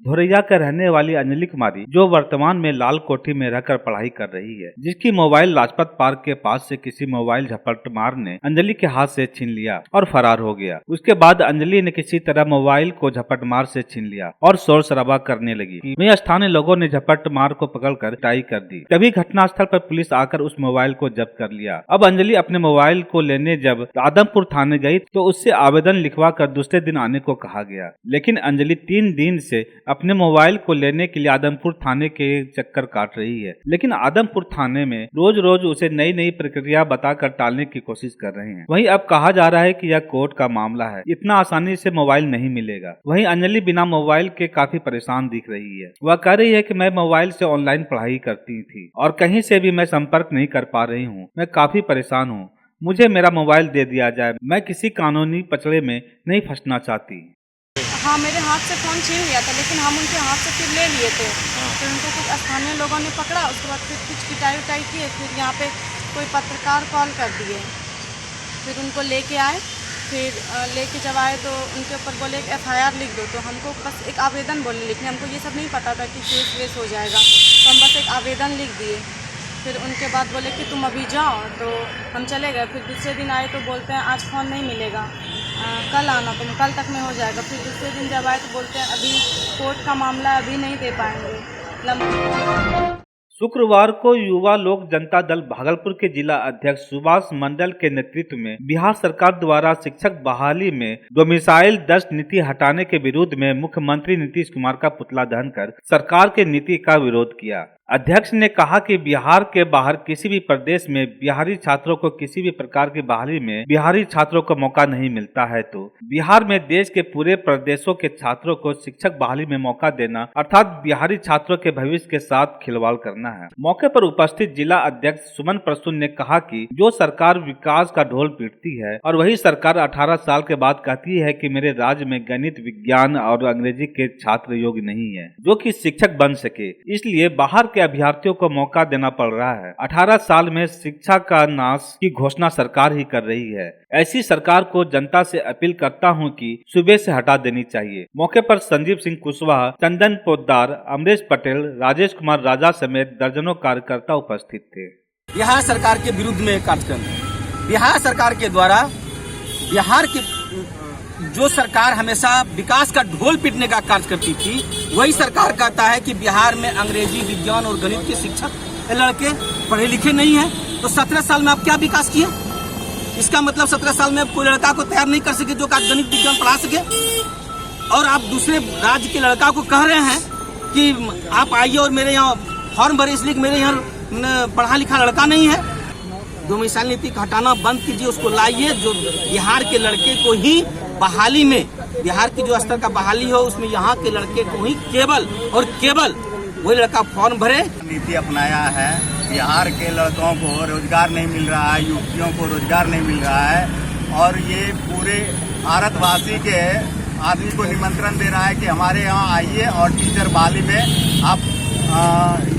धोरैया के रहने वाली अंजलि कुमारी, जो वर्तमान में लाल कोठी में रहकर पढ़ाई कर रही है, जिसकी मोबाइल लाजपत पार्क के पास से किसी मोबाइल झपटमार ने अंजलि के हाथ से छीन लिया और फरार हो गया। उसके बाद अंजलि ने किसी तरह मोबाइल को झपटमार से छीन लिया और शोर शराबा करने लगी। वहीं स्थानीय लोगों ने झपटमार को पकड़कर पिटाई कर दी। तभी घटनास्थल पर पुलिस आकर उस मोबाइल को जब्त कर लिया। अब अंजलि अपने मोबाइल को लेने जब आदमपुर थाने गई तो उससे आवेदन लिखवा कर दूसरे दिन आने को कहा गया, लेकिन अंजलि 3 दिन से अपने मोबाइल को लेने के लिए आदमपुर थाने के चक्कर काट रही है। लेकिन आदमपुर थाने में रोज रोज उसे नई नई प्रक्रिया बताकर टालने की कोशिश कर रहे हैं। वहीं अब कहा जा रहा है कि यह कोर्ट का मामला है, इतना आसानी से मोबाइल नहीं मिलेगा। वहीं अंजलि बिना मोबाइल के काफी परेशान दिख रही है। वह कह रही है कि मैं मोबाइल से ऑनलाइन पढ़ाई करती थी और कहीं से भी मैं संपर्क नहीं कर पा रही हूँ। मैं काफी परेशान हूँ, मुझे मेरा मोबाइल दे दिया जाए, मैं किसी कानूनी पचड़े में नहीं फंसना चाहती। हाँ, मेरे हाथ से फ़ोन छीन लिया था, लेकिन हम उनके हाथ से फिर ले लिए थे। फिर उनको कुछ स्थानीय लोगों ने पकड़ा, उसके बाद फिर कुछ पिटाई उटाई किए। फिर यहाँ पे कोई पत्रकार कॉल कर दिए, फिर उनको लेके आए। फिर लेके जब आए तो उनके ऊपर बोले एक FIR लिख दो। तो हमको बस एक आवेदन बोले लिखने, हमको ये सब नहीं पता था कि केस वेस हो जाएगा। तो हम बस एक आवेदन लिख दिए। फिर उनके बाद बोले कि तुम अभी जाओ, तो हम चले गए। फिर दूसरे दिन आए तो बोलते हैं आज फ़ोन नहीं मिलेगा, कल आना, तुम कल तक में हो जाएगा। फिर दूसरे दिन जब आए तो बोलते हैं अभी कोर्ट का मामला है, अभी नहीं दे पाएंगे। शुक्रवार को युवा लोक जनता दल भागलपुर के जिला अध्यक्ष सुभाष मंडल के नेतृत्व में बिहार सरकार द्वारा शिक्षक बहाली में डोमिसाइल 10 नीति हटाने के विरोध में मुख्यमंत्री नीतीश कुमार का पुतला दहन कर सरकार के नीति का विरोध किया। अध्यक्ष ने कहा कि बिहार के बाहर किसी भी प्रदेश में बिहारी छात्रों को किसी भी प्रकार की बहाली में बिहारी छात्रों को मौका नहीं मिलता है, तो बिहार में देश के पूरे प्रदेशों के छात्रों को शिक्षक बहाली में मौका देना अर्थात बिहारी छात्रों के भविष्य के साथ खिलवाड़ करना है। मौके पर उपस्थित जिला अध्यक्ष सुमन प्रसून ने कहा कि जो सरकार विकास का ढोल पीटती है और वही सरकार 18 साल के बाद कहती है कि मेरे राज्य में गणित, विज्ञान और अंग्रेजी के छात्र योग्य नहीं है जो कि शिक्षक बन सके, इसलिए बाहर के अभ्यर्थियों को मौका देना पड़ रहा है। 18 साल में शिक्षा का नाश की घोषणा सरकार ही कर रही है। ऐसी सरकार को जनता से अपील करता हूं कि सूबे से हटा देनी चाहिए। मौके पर संजीव सिंह कुशवाहा, चंदन पोद्दार, अमरीश पटेल, राजेश कुमार राजा समेत दर्जनों कार्यकर्ता उपस्थित थे। बिहार सरकार के विरुद्ध में कार्यक्रम है। बिहार सरकार के द्वारा बिहार की जो सरकार हमेशा विकास का ढोल पीटने का कार्य करती थी, वही सरकार कहता है कि बिहार में अंग्रेजी, विज्ञान और गणित के शिक्षक लड़के पढ़े लिखे नहीं हैं। तो 17 साल में आप क्या विकास किए? इसका मतलब 17 साल में कोई लड़का को तैयार नहीं कर सके जो गणित विज्ञान पढ़ा सके। और आप दूसरे राज्य के लड़का को कह रहे हैं कि आप आइए और मेरे यहाँ फॉर्म भरे, इसलिए मेरे यहाँ पढ़ा लिखा लड़का नहीं है। डोमिसाइल नीति का हटाना बंद कीजिए, उसको लाइए जो बिहार के लड़के को ही बहाली में, बिहार की जो स्तर का बहाली हो उसमें यहाँ के लड़के को ही केवल और केवल वही लड़का फॉर्म भरे। नीति अपनाया है, बिहार के लड़कों को रोजगार नहीं मिल रहा है, युवतियों को रोजगार नहीं मिल रहा है और ये पूरे भारतवासी के आदमी को निमंत्रण दे रहा है कि हमारे यहाँ आइए और टीचर बहाली में आप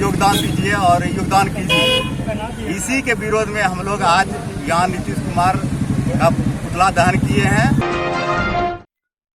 योगदान दीजिए और योगदान कीजिए। इसी के विरोध में हम लोग आज यहाँ नीतीश कुमार का पुतला दहन किए हैं।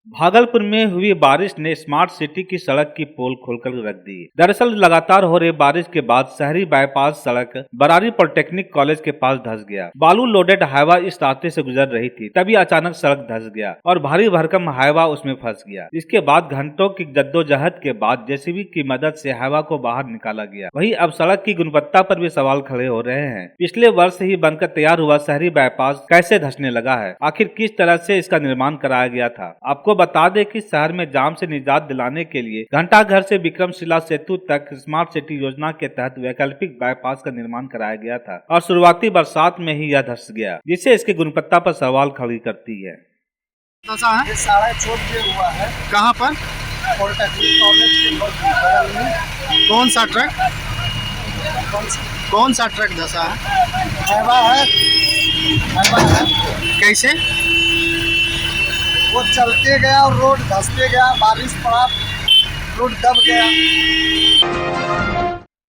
भागलपुर में हुई बारिश ने स्मार्ट सिटी की सड़क की पोल खोलकर रख दी। दरअसल लगातार हो रही बारिश के बाद शहरी बाईपास सड़क बरारी पॉलिटेक्निक कॉलेज के पास धंस गया। बालू लोडेड हाईवा इस रास्ते से गुजर रही थी, तभी अचानक सड़क धंस गया और भारी भरकम हाईवा उसमें फंस गया। इसके बाद घंटों की जद्दोजहद के बाद जेसीबी की मदद से हाईवा को बाहर निकाला गया। वहीं अब सड़क की गुणवत्ता पर भी सवाल खड़े हो रहे हैं। पिछले वर्ष ही बनकर तैयार हुआ शहरी बाईपास कैसे धंसने लगा है? आखिर किस तरह से इसका निर्माण कराया गया था? आपको बता दें कि शहर में जाम से निजात दिलाने के लिए घंटाघर से विक्रमशिला सेतु तक स्मार्ट सिटी योजना के तहत वैकल्पिक बाईपास का निर्माण कराया गया था और शुरुआती बरसात में ही यह धंस गया, जिससे इसकी गुणवत्ता पर सवाल खड़ी करती है। ये सारा चोट जो हुआ है कहाँ पर? पॉलिटेक्निक कॉलेज के बगल में। कौन सा ट्रक धंसा है? हाईवा है। कैसे? वो चलते गया और रोड धंसते गया, बारिश पड़ा, रोड दब गया।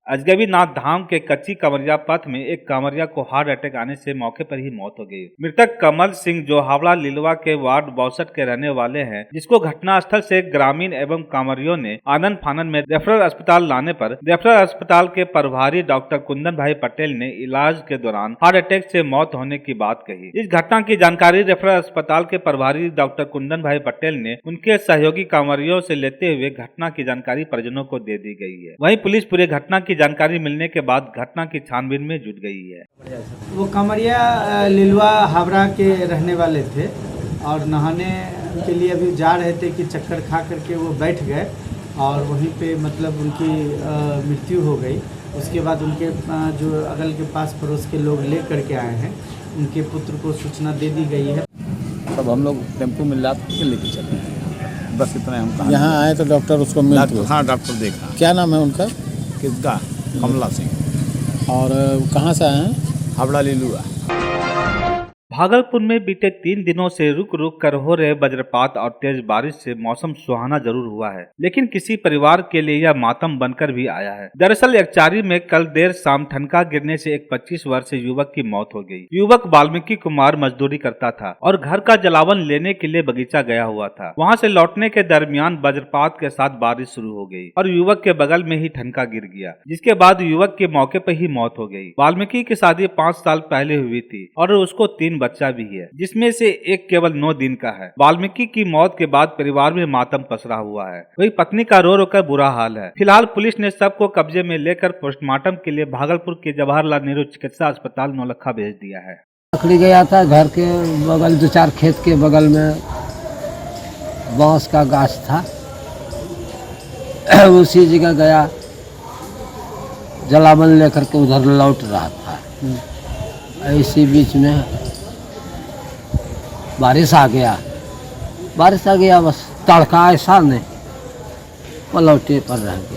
अजगबी नाथ धाम के कच्ची कमरिया पथ में एक कांवरिया को हार्ट अटैक आने से मौके पर ही मौत हो गई। मृतक कमल सिंह जो हावड़ा लीलवा के वार्ड 62 के रहने वाले हैं, जिसको घटनास्थल से ग्रामीण एवं कांवरियों ने आनन फानन में रेफरल अस्पताल लाने पर रेफरल अस्पताल के प्रभारी डॉक्टर कुंदन भाई पटेल ने इलाज के दौरान हार्ट अटैक से मौत होने की बात कही। इस घटना की जानकारी रेफरल अस्पताल के प्रभारी डॉक्टर कुंदन भाई पटेल ने उनके सहयोगी कांवरियों से लेते हुए घटना की जानकारी परिजनों को दे दी गई है। वहीं पुलिस पूरे घटना की जानकारी मिलने के बाद घटना की छानबीन में जुट गई है। वो कांवरिया लीलवा हावड़ा के रहने वाले थे और नहाने के लिए अभी जा रहे थे कि चक्कर खा करके वो बैठ गए और वहीं पे मतलब उनकी मृत्यु हो गई। उसके बाद उनके जो अगल के पास पड़ोस के लोग ले करके आए हैं, उनके पुत्र को सूचना दे दी गई है। तब हम लोग टेम्पो में लाद के लेके चले हैं, बस इतना हम कहा। यहाँ आए तो डॉक्टर उसको मिल गए? हाँ, डॉक्टर देखा। क्या नाम है उनका? किसका? कमला सिंह। और कहाँ से आए हैं? हावड़ा लीलुआ। भागलपुर में बीते 3 दिनों से रुक रुक कर हो रहे वज्रपात और तेज बारिश से मौसम सुहाना जरूर हुआ है, लेकिन किसी परिवार के लिए यह मातम बनकर भी आया है। दरअसल एकचारी में कल देर शाम ठनका गिरने से एक 25 वर्षीय युवक की मौत हो गई। युवक वाल्मीकि कुमार मजदूरी करता था और घर का जलावन लेने के लिए बगीचा गया हुआ था। वहां से लौटने के दरमियान वज्रपात के साथ बारिश शुरू हो गई और युवक के बगल में ही ठनका गिर गया, जिसके बाद युवक की मौके पर ही मौत हो गई। वाल्मीकि की शादी 5 साल पहले हुई थी और उसको 3 बच्चा भी है, जिसमें से एक केवल 9 दिन का है। वाल्मीकि की मौत के बाद परिवार में मातम पसरा हुआ है। वही पत्नी का रो रो कर बुरा हाल है। फिलहाल पुलिस ने सबको कब्जे में लेकर पोस्टमार्टम के लिए भागलपुर के जवाहरलाल नेहरू चिकित्सा अस्पताल नौलखा भेज दिया है। लकड़ी गया था घर के बगल, 2-4 खेत के बगल में बांस का गाछ था, उसी जगह गया, जलावन लेकर के उधर लौट रहा था। इसी बीच में बारिश आ गया, बस तड़का ऐसा नहीं, पलौटे पर रह गया।